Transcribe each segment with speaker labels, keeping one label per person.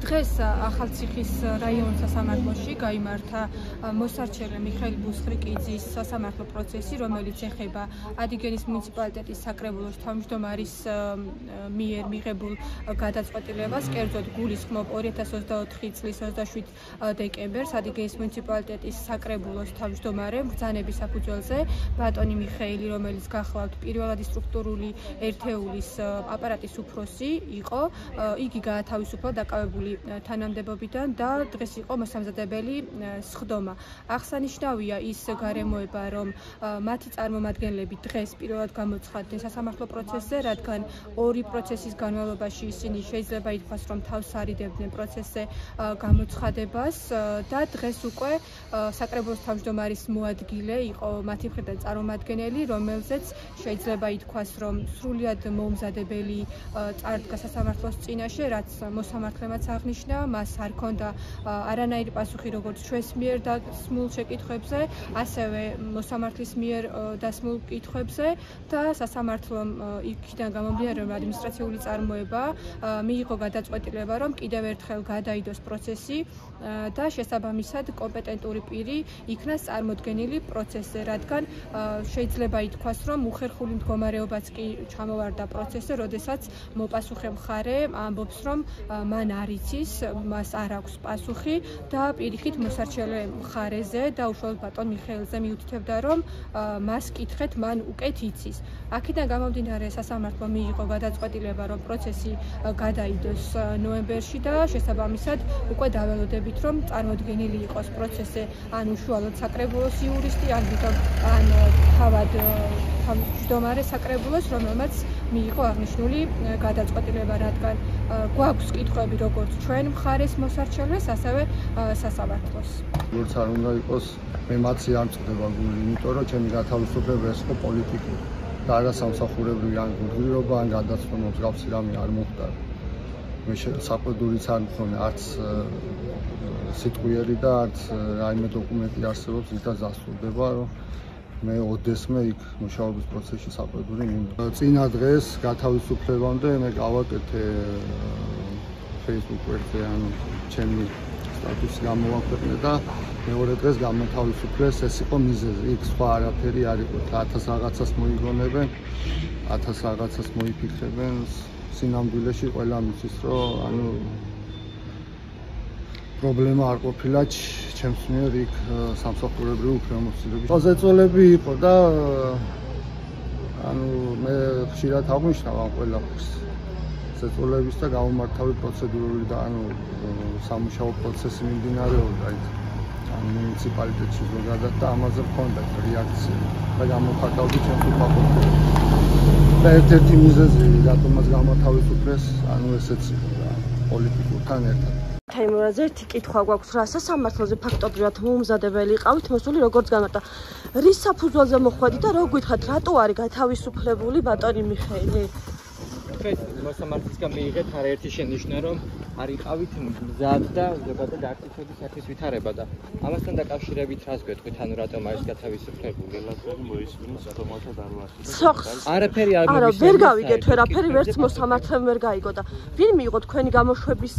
Speaker 1: დღეს ახალციხის რაიონის სასამართლოში გაიმართა მოსარჩელე მიხეილ ბუსხრიკიძის სასამართლო პროცესი, რომელიც ეხება ადიგენის მუნიციპალიტეტის საკრებულოს თავმჯდომარის მიერ მიღებულ გადაწყვეტილებას, კერძოდ გულისხმობ 2024 წლის 27 დეკემბერს ადიგენის მუნიციპალიტეტის საკრებულოს თავმჯდომარე ბრძანების საფუძველზე ბატონი მიხეილი, რომელიც გახლავთ პირველადი სტრუქტურული ერთეულის აპარატის უფროსი იყო, იგი გაათავისუფლა დაკავებული თანამდებობიდან და დღეს იყო მოსამზადებელი სხდომა. აღსანიშნავია ის გარემოება, რომ მათი წარმომადგენლები დღეს პირველად გამოცხადდნენ სასამართლო პროცესზე, რადგან ორი პროცესის განმავლობაში ისინი შეიძლება ითქვას, რომ თავს არიდებდნენ პროცესზე გამოცხადებას და დღეს უკვე საკრებულოს თავმჯდომარის მოადგილე იყო მათი მხრიდან წარმომადგენელი, რომელზეც შეიძლება ითქვას, რომ სრულიად მოუმზადებელი წარდგა სასამართლოს წინაშე, რაც მოსამართლემაც აღნიშნა, მას არ ჰქონდა არანაირი პასუხი როგორც ჩვენს მიერ დასმულ შეკითხვებზე, ასევე მოსამართლის მიერ დასმულ კითხვებზე და სასამართლომ იქიდან გამომდინარე, რომ ადმინისტრაციული წარმოება მიიღო გადაწყვეტილება, რომ კიდევ ერთხელ გადაიდოს პროცესი და შესაბამისად კომპეტენტური პირი იქნას წარმოდგენილი პროცესზე, რადგან შეიძლება ითქვას, რომ უხერხული მდგომარეობაც კი ჩამოვარდა პროცესზე, როდესაც მოპასუხე მხარე ამბობს, რომ მან არ იცის, მას არ აქვს პასუხი და პირიქით მოსარჩელე მხარეზე და უშუალოდ ბატონ მიხეილზე მიუთითებდა, რომ მას კითხეთ, მან უკეთ იცის. აქედან გამომდინარე სასამართლომ მიიღო გადაწყვეტილება, რომ პროცესი გადაიდოს ნოემბერში და შესაბამისად უკვე დაველოდებით, რომ წარმოდგენილი იყოს პროცესზე ან უშუალოდ საკრებულოს იურისტი, ან თავად თავმჯდომარე საკრებულოს, რომელმაც მიიღო აღნიშნული გადაწყვეტილება, რადგან გვაქვს კითხვები როგორც ჩვენ მხარეს მოსარჩელეს, ასევე სასამართლოს.
Speaker 2: როგორც არ უნდა იყოს, მე მათი არ მწყდება გული, იმიტომ რომ ჩემი გათავისუფლება ეს იყო პოლიტიკური და არა სამსახურებრივი ან გულგრილობა, ან გადაცვლა მსგავსი რამე არ მოხდარა. მე საყვედურიც არ მქონე, არც სიტყვიერი და არც რაიმე დოკუმენტი არსებობს, ვისაც დასრულდება, რომ მე ოდესმე იქ მუშაობის პროცესში საყვედური მინდა. წინა დღეს გათავისუფლებამდე მე გავაკეთე Facebook-ზე ან ჩემი სტატუსი გამოვაქვეყნე და მეორე დღეს გამოთავისუფლეს, ეს იყო მიზეზი, იქ სხვა არაფერი არ იყო. 1000 რაღაცას მოიგონებენ, 1000 რაღაცას მოიფიქრებენ, სინამდვილეში ყველა მიცის, რომ პრობლემა არ ყოფილა ჩემს მიერ იქ სამსახურებრივი უფლებამოსილების. ზეწოლები იყო და მე ხშირად აღნიშნავ ამ ყველაფერს. ზეწოლების და გამომართავი პროცედურული და სამუშაო პროცესი მიმდინარეობდა იქ მუნიციპალიტეტში ზოგადად და ამაზე მქონდა რეაქცია და გამოხატავდი ჩემს უპაყოფობას. და ერთ-ერთი მიზეზი, რატომაც გამოთავისუფლეს, ესეც იყო და პოლიტიკურთან ერთად.
Speaker 3: თემურაზ, ერთი კითხვა გვაქვს, რა სასამართლოზე ფაქტობრივად მოუმზადებელი იყავით მოსული, როგორც გამართა. რის საფუძველზე მოხვედით და რო გითხრათ, რატო არის გათავისუფლებული ბატონი მიხეილი?
Speaker 4: დღეს მოსამართლისგან მიიღეთ არაერთი შენიშვნა, რომ არიყავით მზად და ზოგადად არ გიცოდი საქმის ვითარება და ამასთან დაკავშირებით რას გვეტყვით, რატომ არის გათავისუფლებული?
Speaker 5: მოისმინოს ავტომატად არ
Speaker 3: ვასწავლებ.
Speaker 4: არაფერი არ
Speaker 3: მოგისმენთ. არა, ვერ გავიგეთ ვერაფერი, ვერც მოსამართლემ ვერ გაიგო და ვინ მიიღო თქვენი გამოშვების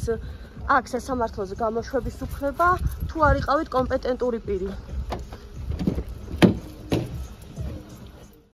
Speaker 3: აქ სასამართლოზე გამოშვების უფლება, თუ არიყავით კომპეტენტური პირი?